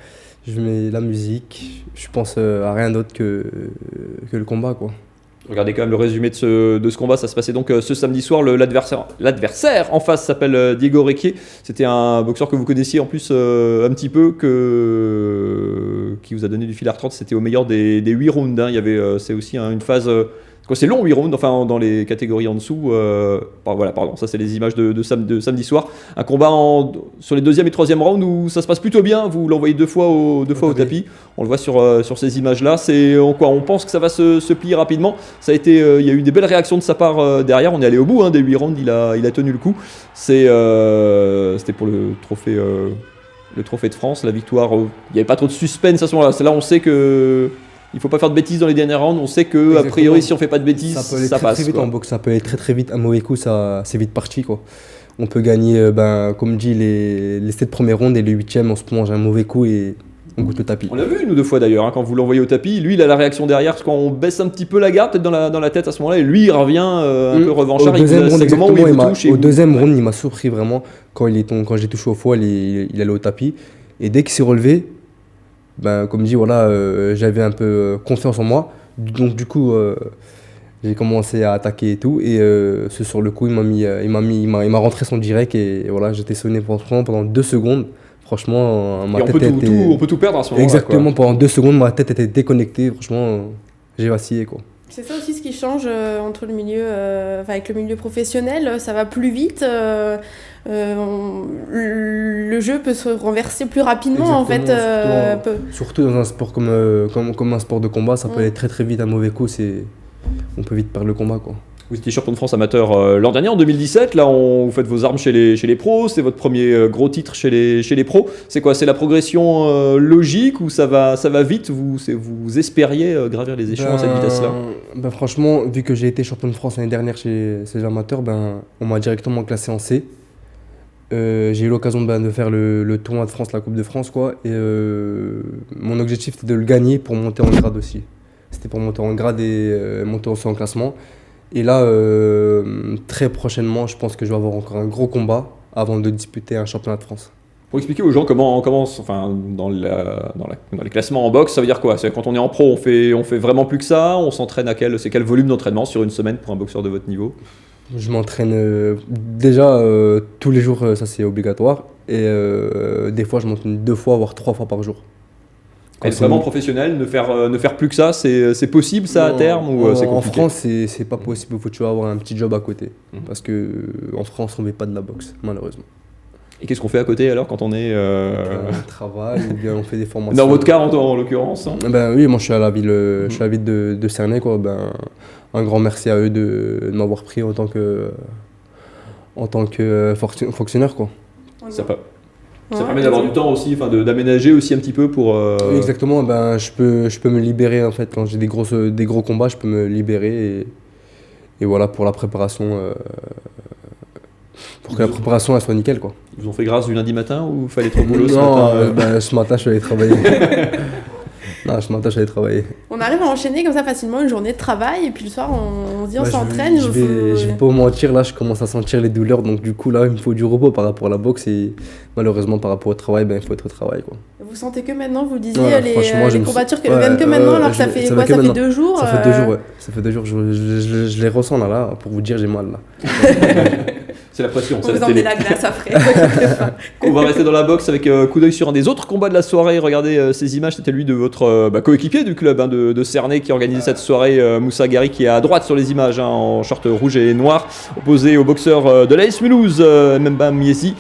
[SPEAKER 18] Je mets la musique, je pense à rien d'autre que le combat quoi.
[SPEAKER 2] Regardez quand même le résumé de ce combat, ça se passait donc ce samedi soir. L'adversaire en face s'appelle Diego Requier. C'était un boxeur que vous connaissiez en plus un petit peu, qui vous a donné du fil à retordre. C'était au meilleur des 8 rounds. Il y avait, c'est aussi une phase... c'est long 8 rounds, enfin dans les catégories en dessous. Ça c'est les images de samedi soir. Un combat sur les 2e et 3e rounds où ça se passe plutôt bien. Vous l'envoyez deux fois au tapis. On le voit sur ces images-là. On pense que ça va se plier rapidement. Ça a été, il y a eu des belles réactions de sa part derrière. On est allé au bout des 8 rounds. Il a tenu le coup. C'était pour le trophée de France, la victoire. Il n'y avait pas trop de suspense à ce moment-là. C'est là on sait que il ne faut pas faire de bêtises dans les derniers rounds. On sait que a priori, si on ne fait pas de bêtises, ça passe.
[SPEAKER 18] Très vite en boxe, ça peut aller très vite. Un mauvais coup, c'est vite parti quoi. on peut gagner, comme dit, les 7 premières rondes et le 8e, on se mange un mauvais coup et on goûte le tapis.
[SPEAKER 2] On l'a vu une ou deux fois d'ailleurs, quand vous l'envoyez au tapis, lui il a la réaction derrière, parce qu'on baisse un petit peu la garde, peut-être dans la tête à ce moment-là, et lui il revient un peu revanchard.
[SPEAKER 18] Au deuxième round, il m'a surpris vraiment quand j'ai touché au foie, il allait au tapis. Et dès qu'il s'est relevé, comme dit, j'avais un peu confiance en moi. Donc du coup, j'ai commencé à attaquer et tout. Et sur le coup, il m'a rentré son direct et voilà, j'étais sonné pendant 2 secondes. Franchement,
[SPEAKER 2] on peut tout perdre à ce moment-là.
[SPEAKER 18] Exactement, pendant 2 secondes, ma tête était déconnectée. Franchement, j'ai vacillé, quoi.
[SPEAKER 13] C'est ça aussi ce qui change entre le milieu, avec le milieu professionnel. Ça va plus vite. Le jeu peut se renverser plus rapidement.
[SPEAKER 18] Exactement, en fait. Surtout dans un sport comme un sport de combat, ça peut aller très très vite. Un mauvais coup, on peut vite perdre le combat, quoi.
[SPEAKER 2] Vous étiez champion de France amateur l'an dernier, en 2017. Là, vous faites vos armes chez les pros. C'est votre premier gros titre chez les pros. C'est quoi? C'est la progression logique ou ça va vite? Vous espériez gravir les échelons à cette vitesse-là?
[SPEAKER 18] Franchement, vu que j'ai été champion de France l'année dernière chez les amateurs, on m'a directement classé en C. J'ai eu l'occasion de faire le tournoi de France, la Coupe de France, quoi. Et mon objectif c'était de le gagner pour monter en grade aussi. C'était pour monter en grade et monter aussi en classement. Et là, très prochainement, je pense que je vais avoir encore un gros combat avant de disputer un championnat de France.
[SPEAKER 2] Pour expliquer aux gens comment dans les classements en boxe, ça veut dire quoi? C'est quand on est en pro, on fait vraiment plus que ça. On s'entraîne à c'est quel volume d'entraînement sur une semaine pour un boxeur de votre niveau?
[SPEAKER 18] Je m'entraîne déjà tous les jours, ça c'est obligatoire. Et des fois, je m'entraîne 2 fois, voire 3 fois par jour.
[SPEAKER 2] Être vraiment professionnel, ne faire plus que ça, c'est possible ça à terme ou c'est compliqué?
[SPEAKER 18] En France, c'est pas possible. Il faut toujours avoir un petit job à côté. Parce qu'en France, on ne met pas de la boxe, malheureusement.
[SPEAKER 2] Et qu'est-ce qu'on fait à côté alors quand on est
[SPEAKER 18] On travaille ou bien on fait des formations.
[SPEAKER 2] Dans votre cas en l'occurrence hein.
[SPEAKER 18] Oui, moi je suis à la ville, de Cernay, quoi. Un grand merci à eux de m'avoir pris en tant que fonctionnaire, quoi.
[SPEAKER 2] Ça permet d'avoir du temps aussi, d'aménager aussi un petit peu pour...
[SPEAKER 18] Exactement, je peux me libérer en fait. Quand j'ai des gros combats, je peux me libérer et voilà, pour la préparation, pour que la préparation elle soit nickel, quoi.
[SPEAKER 2] Ils vous ont fait grâce du lundi matin ou il fallait être au boulot ce
[SPEAKER 18] matin? Ce matin je suis allé travailler. Non, ce matin, j'allais travailler.
[SPEAKER 13] On arrive à enchaîner comme ça facilement une journée de travail et puis le soir, on se dit on s'entraîne.
[SPEAKER 18] Je vais pas vous mentir, là, je commence à sentir les douleurs. Donc, du coup, là, il me faut du repos par rapport à la boxe et malheureusement, par rapport au travail, il faut être au travail, quoi.
[SPEAKER 13] Vous sentez que maintenant, vous disiez, les courbatures qui viennent que maintenant, alors que ça fait quoi? Ça fait 2 jours?
[SPEAKER 18] Ça fait 2 jours, ouais. Ça fait 2 jours. Je les ressens là, pour vous dire, j'ai mal, là.
[SPEAKER 2] C'est la pression.
[SPEAKER 13] On vous emmenez la glace après.
[SPEAKER 2] On va rester dans la boxe avec coup d'œil sur un des autres combats de la soirée. Regardez ces images, c'était lui de votre coéquipier du club de Cernay qui organisait cette soirée, Moussa Gari, qui est à droite sur les images, en short rouge et noir, opposé au boxeur de l'AS Mulhouse, Memba Miesi.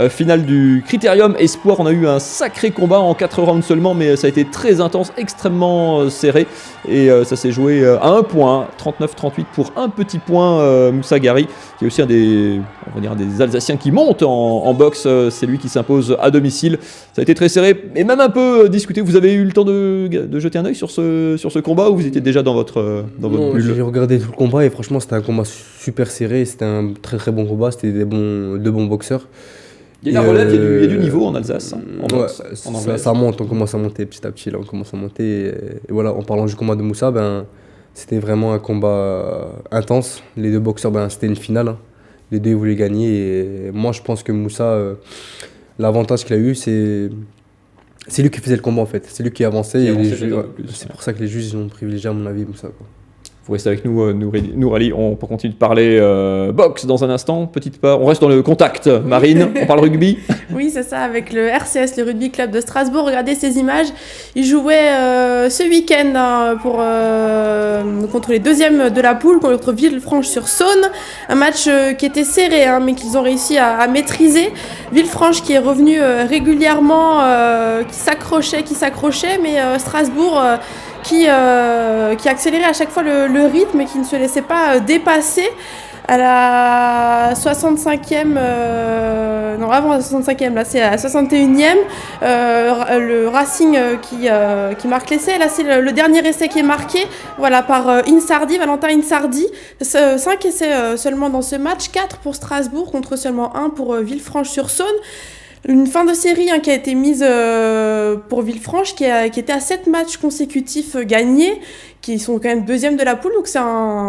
[SPEAKER 2] Finale du Critérium Espoir. On a eu un sacré combat en 4 rounds seulement, mais ça a été très intense, extrêmement serré. Et ça s'est joué à 1 point, 39-38 pour un petit point. Moussa Gari, qui est aussi un des Alsaciens qui montent en boxe. C'est lui qui s'impose à domicile. Ça a été très serré et même un peu discuté. Vous avez eu le temps de jeter un œil sur ce combat ou vous étiez déjà dans votre bulle?
[SPEAKER 18] J'ai regardé tout le combat et franchement c'était un combat super serré. C'était un très très bon combat. C'était deux bons boxeurs.
[SPEAKER 2] Il y a la relève, il y a du niveau en Alsace.
[SPEAKER 18] Ça monte, on commence à monter petit à petit. Là, on commence à monter. Et voilà, en parlant du combat de Moussa, c'était vraiment un combat intense. Les 2 boxeurs, c'était une finale. Les 2 voulaient gagner. Et moi, je pense que Moussa, l'avantage qu'il a eu, c'est lui qui faisait le combat en fait. C'est lui qui avançait. C'est pour ça que les juges ont privilégié, à mon avis, Moussa, quoi.
[SPEAKER 2] Vous restez avec nous, Nourali. On peut continuer de parler boxe dans un instant. Petite part, on reste dans le contact. Marine, on parle rugby.
[SPEAKER 13] Oui, c'est ça, avec le RCS, le Rugby Club de Strasbourg. Regardez ces images. Ils jouaient ce week-end contre les 2e de la poule, contre Villefranche-sur-Saône. Un match qui était serré, mais qu'ils ont réussi à maîtriser. Villefranche qui est revenu régulièrement, qui s'accrochait, mais Strasbourg... qui accélérait à chaque fois le rythme et qui ne se laissait pas dépasser. À la 65e, non, avant la 65e, là c'est à la 61e. Le Racing qui marque l'essai. Là, c'est le dernier essai qui est marqué, voilà, par Valentin Insardi. 5 essais seulement dans ce match, 4 pour Strasbourg contre seulement 1 pour Villefranche-sur-Saône. Une fin de série qui a été mise pour Villefranche, qui était à 7 matchs consécutifs gagnés, qui sont quand même deuxième de la poule, donc c'est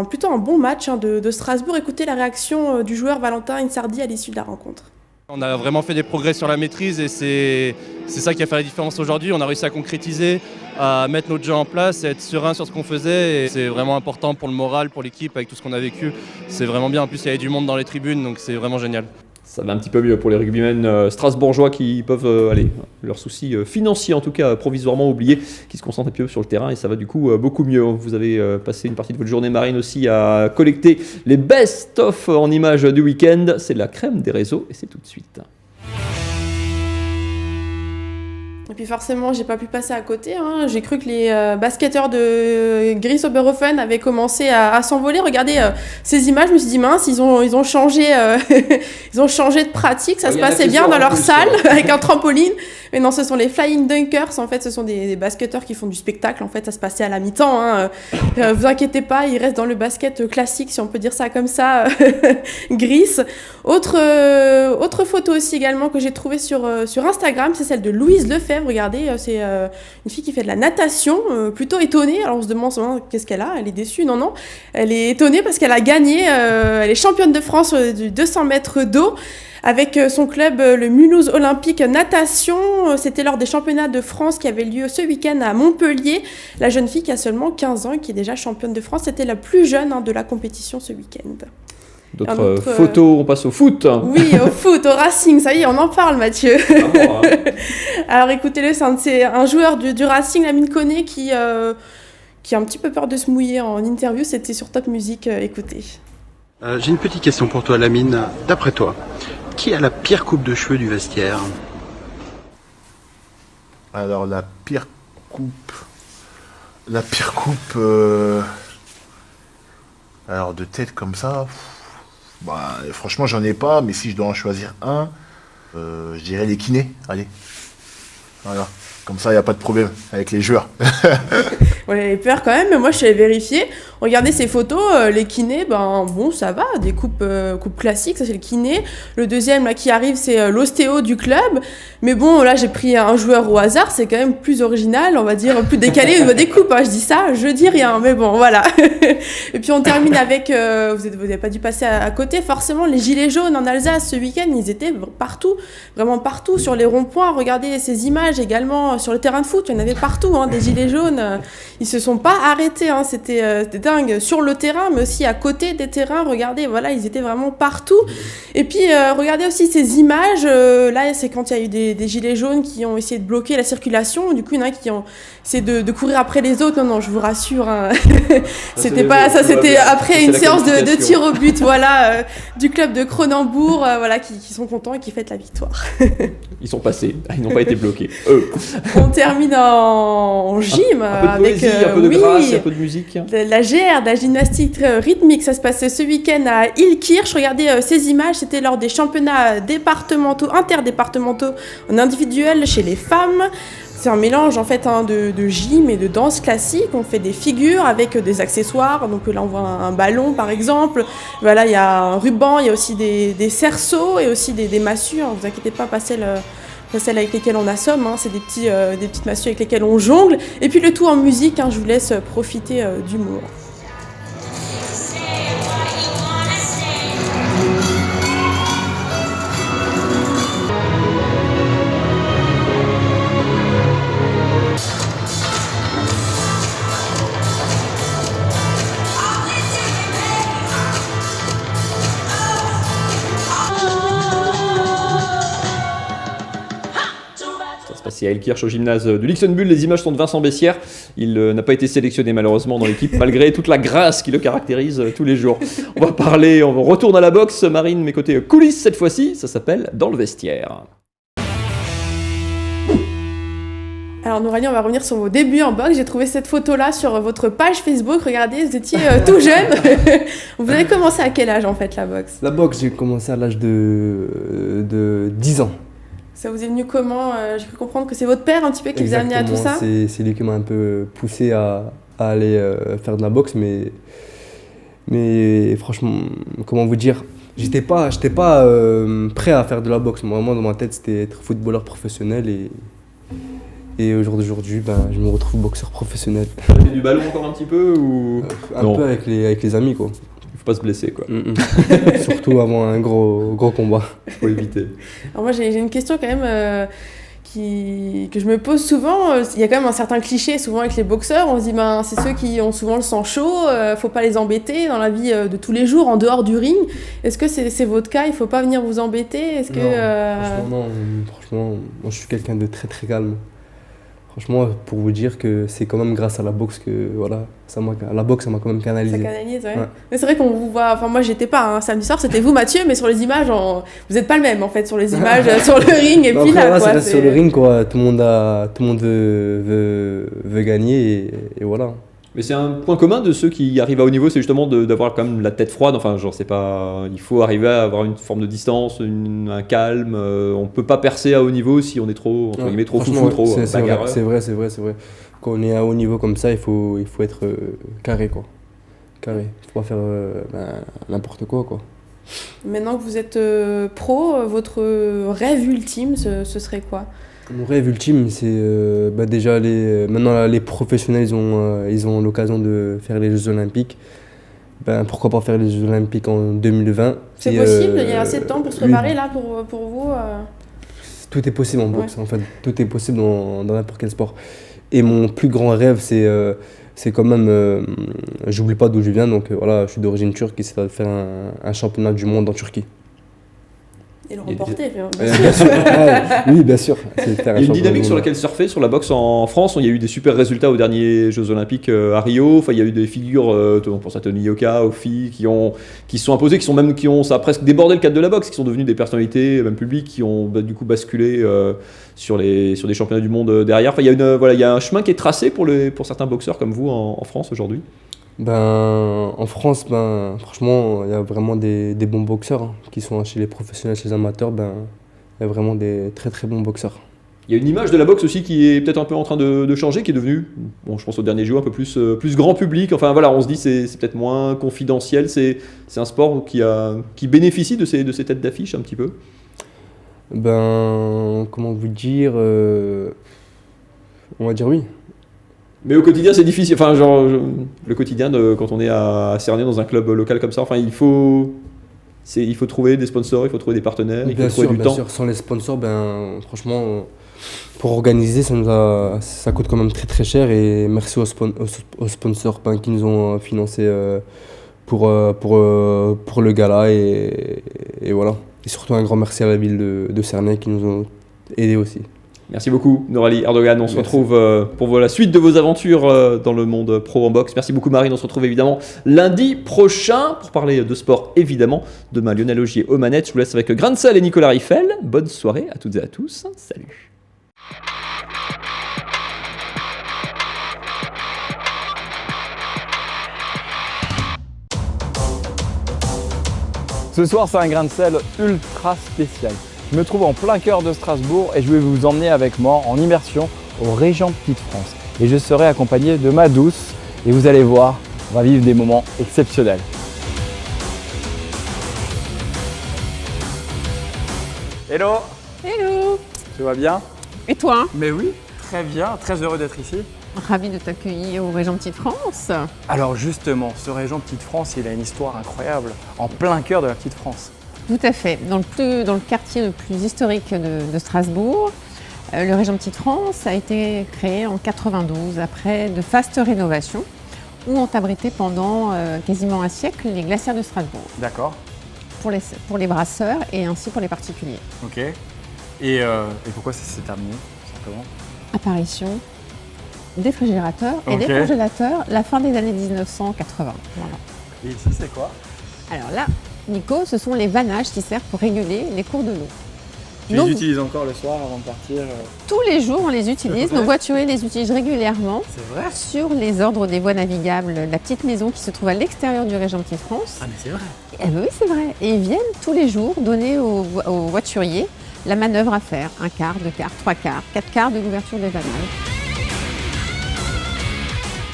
[SPEAKER 13] plutôt un bon match de Strasbourg. Écoutez la réaction du joueur Valentin Insardi à l'issue de la rencontre.
[SPEAKER 19] On a vraiment fait des progrès sur la maîtrise et c'est ça qui a fait la différence aujourd'hui. On a réussi à concrétiser, à mettre notre jeu en place, à être serein sur ce qu'on faisait et c'est vraiment important pour le moral, pour l'équipe, avec tout ce qu'on a vécu. C'est vraiment bien, en plus il y avait du monde dans les tribunes, donc c'est vraiment génial.
[SPEAKER 2] Ça va un petit peu mieux pour les rugbymen strasbourgeois qui peuvent, leurs soucis financiers en tout cas provisoirement oubliés, qui se concentrent un peu sur le terrain et ça va du coup beaucoup mieux. Vous avez passé une partie de votre journée, Marine, aussi à collecter les best-of en images du week-end. C'est la crème des réseaux et c'est tout de suite.
[SPEAKER 13] Et puis forcément, j'ai pas pu passer à côté. J'ai cru que les basketteurs de Gris Oberhofen avaient commencé à s'envoler. Regardez ces images, je me suis dit mince, ils ont changé, ils ont changé de pratique. Ça se passait bien dans leur salle avec un trampoline. Mais non, ce sont les Flying Dunkers. En fait, ce sont des basketteurs qui font du spectacle. En fait, ça se passait à la mi-temps. Vous inquiétez pas, ils restent dans le basket classique, si on peut dire ça comme ça. Gris. Autre photo aussi également que j'ai trouvée sur Instagram, c'est celle de Louise Lefebvre. Regardez, c'est une fille qui fait de la natation, plutôt étonnée. Alors on se demande qu'est-ce qu'elle a, elle est déçue, non. Elle est étonnée parce qu'elle a gagné, elle est championne de France du 200 mètres d'eau avec son club, le Mulhouse Olympique Natation. C'était lors des championnats de France qui avaient lieu ce week-end à Montpellier. La jeune fille qui a seulement 15 ans et qui est déjà championne de France, c'était la plus jeune de la compétition ce week-end.
[SPEAKER 2] D'autres photos, on passe au foot.
[SPEAKER 13] Oui, au foot, au Racing, ça y est, on en parle, Mathieu. Alors écoutez-le, c'est un joueur du Racing, Lamine Koné, qui a un petit peu peur de se mouiller en interview. C'était sur Top Music, écoutez.
[SPEAKER 20] J'ai une petite question pour toi, Lamine. D'après toi, qui a la pire coupe de cheveux du vestiaire ?
[SPEAKER 21] Alors la pire coupe... Alors de tête comme ça... franchement, j'en ai pas, mais si je dois en choisir un, je dirais les kinés. Allez. Voilà. Comme ça, il n'y a pas de problème avec les joueurs.
[SPEAKER 13] On avait peur quand même, mais moi je suis allée vérifier. Regardez ces photos, les kinés, ça va, des coupes classiques, ça c'est le kiné. Le deuxième là qui arrive, c'est l'ostéo du club. Mais bon, là j'ai pris un joueur au hasard, c'est quand même plus original, on va dire, plus décalé au niveau des coupes. Je dis ça, je dis rien, mais bon, voilà. Et puis on termine avec, vous n'avez pas dû passer à côté, forcément, les gilets jaunes en Alsace ce week-end, ils étaient partout, vraiment partout, sur les ronds-points. Regardez ces images également sur le terrain de foot, il y en avait partout, des gilets jaunes. Ils se sont pas arrêtés, c'était dingue, sur le terrain, mais aussi à côté des terrains. Regardez, voilà, ils étaient vraiment partout. Et puis, regardez aussi ces images. Là, c'est quand il y a eu des gilets jaunes qui ont essayé de bloquer la circulation. Du coup, il y en a qui ont essayé de courir après les autres. Non, je vous rassure. C'était pas ça. C'était après une séance de tir au but, voilà, du club de Cronenbourg, voilà, qui sont contents et qui fêtent la victoire.
[SPEAKER 2] Ils sont passés, ils n'ont pas été bloqués.
[SPEAKER 13] On termine en gym avec
[SPEAKER 2] un peu de grâce, un peu de musique.
[SPEAKER 13] La GR, de la gymnastique rythmique, ça se passait ce week-end à Illkirch. Regardez ces images, c'était lors des championnats interdépartementaux en individuel chez les femmes. C'est un mélange en fait de gym et de danse classique. On fait des figures avec des accessoires. Donc là on voit un ballon par exemple. Voilà, il y a un ruban, il y a aussi des cerceaux et aussi des massues. Ne vous inquiétez pas, pas celles avec lesquelles on assomme, c'est des petites massues avec lesquelles on jongle. Et puis le tout en musique, je vous laisse profiter d'humour.
[SPEAKER 2] C'est à Illkirch au gymnase de Luxembourg. Les images sont de Vincent Bessières. Il n'a pas été sélectionné malheureusement dans l'équipe malgré toute la grâce qui le caractérise tous les jours. On retourne à la boxe. Marine, mes côtés coulisses cette fois-ci. Ça s'appelle Dans le vestiaire.
[SPEAKER 13] Alors Nouralie, on va revenir sur vos débuts en boxe. J'ai trouvé cette photo-là sur votre page Facebook. Regardez, vous étiez tout jeune. Vous avez commencé à quel âge en fait la boxe?
[SPEAKER 18] La boxe, j'ai commencé à l'âge de 10 ans.
[SPEAKER 13] Ça vous est venu comment? J'ai pu comprendre que c'est votre père un petit peu qui vous a amené à tout ça.
[SPEAKER 18] C'est lui qui m'a un peu poussé à aller faire de la boxe, mais franchement, comment vous dire, j'étais pas prêt à faire de la boxe. Moi, dans ma tête, c'était être footballeur professionnel et au jour d'aujourd'hui, je me retrouve boxeur professionnel.
[SPEAKER 2] Tu as fait du ballon encore un petit peu ou
[SPEAKER 18] un peu avec les amis, quoi.
[SPEAKER 2] Il faut pas se blesser, quoi.
[SPEAKER 18] Surtout avant un gros combat.
[SPEAKER 2] Faut éviter.
[SPEAKER 13] Alors moi, j'ai une question quand même que je me pose souvent. Il y a quand même un certain cliché souvent avec les boxeurs. On se dit, c'est ceux qui ont souvent le sang chaud, faut pas les embêter dans la vie de tous les jours, en dehors du ring. Est-ce que c'est votre cas? Il faut pas venir vous embêter? Est-ce que
[SPEAKER 18] franchement, moi, je suis quelqu'un de très très calme. Franchement, pour vous dire que c'est quand même grâce à la boxe que la boxe ça m'a quand même canalisé.
[SPEAKER 13] Ça canalise, ouais. Mais c'est vrai qu'on vous voit. Enfin, moi, j'étais pas samedi soir, c'était vous, Mathieu, mais sur les images, vous n'êtes pas le même en fait sur les images, sur le ring et puis là, quoi.
[SPEAKER 18] Sur le ring, quoi. Tout le monde veut gagner et voilà.
[SPEAKER 2] Mais c'est un point commun de ceux qui arrivent à haut niveau, c'est justement d'avoir quand même la tête froide. Enfin, genre, c'est pas. Il faut arriver à avoir une forme de distance, un calme. On peut pas percer à haut niveau si on est trop, entre guillemets, trop foufou, trop bagarreur.
[SPEAKER 18] C'est vrai. Quand on est à haut niveau comme ça, il faut être carré, quoi. Carré. Il faut pas faire n'importe quoi.
[SPEAKER 13] Maintenant que vous êtes pro, votre rêve ultime, ce serait quoi?
[SPEAKER 18] Mon rêve ultime, c'est déjà maintenant les professionnels, ils ont l'occasion de faire les Jeux Olympiques. Pourquoi pas faire les Jeux Olympiques en 2020?
[SPEAKER 13] C'est possible, il y a assez de temps pour se préparer là pour vous
[SPEAKER 18] Tout est possible en boxe, en fait. Tout est possible dans n'importe quel sport. Et mon plus grand rêve, c'est quand même, j'oublie pas d'où je viens, donc voilà, je suis d'origine turque et c'est de faire un championnat du monde en Turquie.
[SPEAKER 13] Et le remporter,
[SPEAKER 18] bien sûr. Oui, bien sûr.
[SPEAKER 2] Il y a une dynamique sur laquelle surfer sur la boxe en France. Il y a eu des super résultats aux derniers Jeux Olympiques à Rio. Enfin, il y a eu des figures, on pense à Tony Yoka, aux filles, qui se sont imposées, ça a presque débordé le cadre de la boxe, qui sont devenues des personnalités, même publiques, qui ont du coup basculé sur des championnats du monde derrière. Enfin, il y a un chemin qui est tracé pour certains boxeurs comme vous en France aujourd'hui.
[SPEAKER 18] En France, franchement, il y a vraiment des bons boxeurs qui sont chez les professionnels, chez les amateurs. Il y a vraiment des très très bons boxeurs.
[SPEAKER 2] Il y a une image de la boxe aussi qui est peut-être un peu en train de changer, qui est devenue, je pense au dernier jeu, un peu plus grand public. Enfin voilà, on se dit c'est peut-être moins confidentiel. C'est un sport qui bénéficie de ces têtes d'affiche un petit peu.
[SPEAKER 18] Comment vous dire, on va dire oui.
[SPEAKER 2] Mais au quotidien, c'est difficile. Enfin, le quotidien, quand on est à Cernay dans un club local comme ça, enfin, il faut trouver des sponsors, il faut trouver des partenaires, il faut trouver du temps. Bien sûr,
[SPEAKER 18] sans les sponsors, franchement, pour organiser, ça coûte quand même très très cher. Et merci aux sponsors qui nous ont financé pour le gala et voilà. Et surtout un grand merci à la ville de Cernay qui nous ont aidés aussi.
[SPEAKER 2] Merci beaucoup Nouralie Erdogan, on se retrouve pour la suite de vos aventures dans le monde pro en boxe. Merci beaucoup Marine, on se retrouve évidemment lundi prochain pour parler de sport évidemment. Demain Lionel Augier aux manettes, je vous laisse avec Grain de Sel et Nicolas Riffel. Bonne soirée à toutes et à tous, salut.
[SPEAKER 1] Ce soir c'est un grain de sel ultra spécial. Je me trouve en plein cœur de Strasbourg et je vais vous emmener avec moi en immersion au Régent Petite France. Et je serai accompagné de ma douce et vous allez voir, on va vivre des moments exceptionnels. Hello!
[SPEAKER 22] Hello!
[SPEAKER 1] Tu vas bien?
[SPEAKER 22] Et toi?
[SPEAKER 1] Mais oui, très bien, très heureux d'être ici.
[SPEAKER 22] Ravi de t'accueillir au Régent Petite France.
[SPEAKER 1] Alors justement, ce Régent Petite France, il a une histoire incroyable, en plein cœur de la Petite France.
[SPEAKER 22] Tout à fait. Dans le quartier le plus historique de Strasbourg, le Régent Petite France a été créé en 92 après de vastes rénovations où ont abrité pendant quasiment un siècle les glacières de Strasbourg.
[SPEAKER 1] D'accord.
[SPEAKER 22] Pour les brasseurs et ainsi pour les particuliers.
[SPEAKER 1] Ok. Et pourquoi ça s'est terminé, simplement?
[SPEAKER 22] Apparition des frigérateurs et des congélateurs la fin des années 1980. Voilà.
[SPEAKER 1] Et ici, c'est quoi?
[SPEAKER 22] Alors là, Nico, ce sont les vannages qui servent pour réguler les cours de l'eau.
[SPEAKER 1] Tu les utilises encore le soir avant de partir
[SPEAKER 22] Tous les jours, on les utilise. Nos voituriers les utilisent régulièrement.
[SPEAKER 1] C'est vrai.
[SPEAKER 22] Sur les ordres des voies navigables, la petite maison qui se trouve à l'extérieur du Régent Petite France.
[SPEAKER 1] Ah mais c'est vrai.
[SPEAKER 22] Eh ben oui, c'est vrai. Et ils viennent tous les jours donner aux voituriers la manœuvre à faire. 1 quart, 2 quarts, 3 quarts, 4 quarts de l'ouverture des vannes.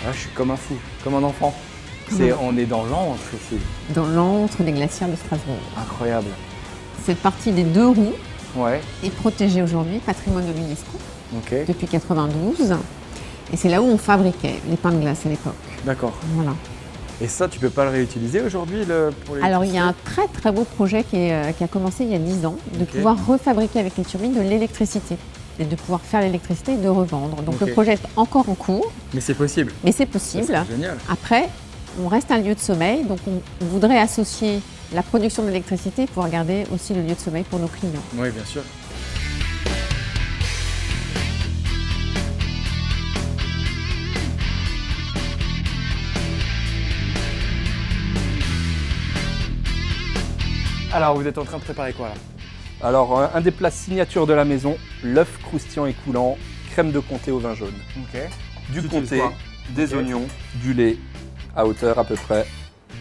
[SPEAKER 1] Ah, je suis comme un fou, comme un enfant. On est dans l'antre ici.
[SPEAKER 22] Dans l'antre des glaciers de Strasbourg.
[SPEAKER 1] Incroyable.
[SPEAKER 22] Cette partie des 2 roues
[SPEAKER 1] Ouais.
[SPEAKER 22] est protégée aujourd'hui, patrimoine de l'UNESCO,
[SPEAKER 1] Ok.
[SPEAKER 22] depuis 92. Et c'est là où on fabriquait les pains de glace à l'époque.
[SPEAKER 1] D'accord.
[SPEAKER 22] Voilà.
[SPEAKER 1] Et ça, tu peux pas le réutiliser aujourd'hui pour les...
[SPEAKER 22] Alors, il y a un très très beau projet qui a commencé il y a 10 ans, de pouvoir refabriquer avec les turbines de l'électricité. Et de pouvoir faire l'électricité et de revendre. Donc le projet est encore en cours.
[SPEAKER 1] Mais c'est possible.
[SPEAKER 22] Mais c'est possible.
[SPEAKER 1] C'est génial.
[SPEAKER 22] Après, on reste un lieu de sommeil, donc on voudrait associer la production d'électricité pour garder aussi le lieu de sommeil pour nos clients.
[SPEAKER 1] Oui, bien sûr. Alors, vous êtes en train de préparer quoi là? Alors, un des plats signature de la maison, l'œuf croustillant et coulant, crème de comté au vin jaune. Ok. Du comté, des oignons, du lait, à hauteur à peu près.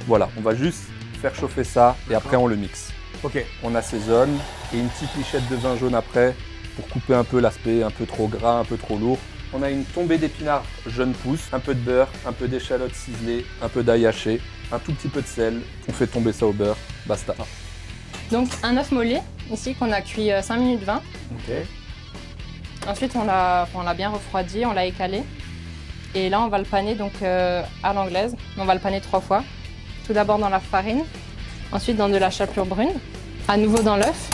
[SPEAKER 1] Voilà, on va juste faire chauffer ça et après on le mixe. Ok. On assaisonne et une petite lichette de vin jaune après pour couper un peu l'aspect un peu trop gras, un peu trop lourd. On a une tombée d'épinards jeunes pousses, un peu de beurre, un peu d'échalotes ciselées, un peu d'ail haché, un tout petit peu de sel. On fait tomber ça au beurre, basta.
[SPEAKER 4] Donc un œuf mollet, ici qu'on a cuit 5 minutes 20.
[SPEAKER 1] Ok.
[SPEAKER 4] Ensuite on l'a bien refroidi, on l'a écalé. Et là on va le paner donc, à l'anglaise. On va le paner 3 fois. Tout d'abord dans la farine, ensuite dans de la chapelure brune, à nouveau dans l'œuf.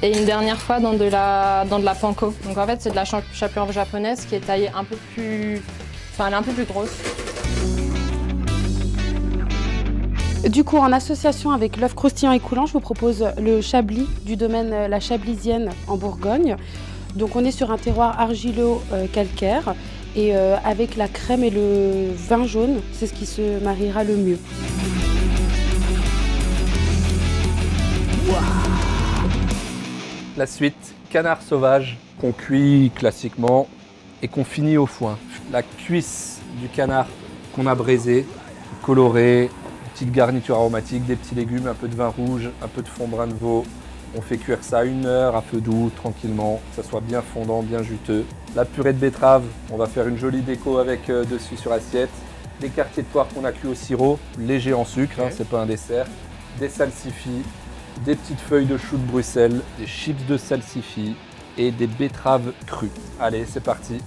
[SPEAKER 4] Et une dernière fois dans de la panko. Donc en fait c'est de la chapelure japonaise qui est taillée un peu plus... Enfin elle est un peu plus grosse.
[SPEAKER 6] Du coup, en association avec l'œuf croustillant et coulant, je vous propose le chablis du domaine La Chablisienne en Bourgogne. Donc on est sur un terroir argilo-calcaire et avec la crème et le vin jaune, c'est ce qui se mariera le mieux.
[SPEAKER 1] La suite, canard sauvage qu'on cuit classiquement et qu'on finit au foin. La cuisse du canard qu'on a braisé, coloré, petite garniture aromatique, des petits légumes, un peu de vin rouge, un peu de fond brun de veau. On fait cuire ça 1 heure à feu doux, tranquillement, que ça soit bien fondant, bien juteux. La purée de betterave, on va faire une jolie déco avec dessus sur assiette. Les quartiers de poire qu'on a cuits au sirop, léger en sucre, hein, c'est pas un dessert. Des salsifis, des petites feuilles de chou de Bruxelles, des chips de salsifis et des betteraves crues. Allez, c'est parti.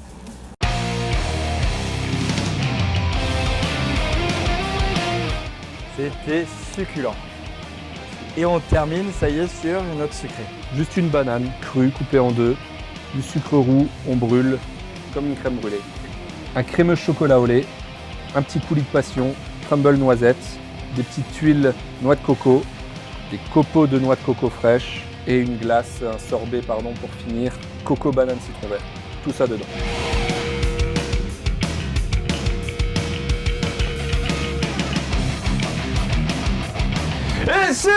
[SPEAKER 1] C'était succulent. Et on termine, ça y est, sur une note sucrée. Juste une banane crue, coupée en 2, du sucre roux, on brûle, comme une crème brûlée. Un crémeux chocolat au lait, un petit coulis de passion, crumble noisette, des petites tuiles noix de coco, des copeaux de noix de coco fraîches et une glace, un sorbet pardon pour finir, coco banane citron vert. Tout ça dedans. Et c'est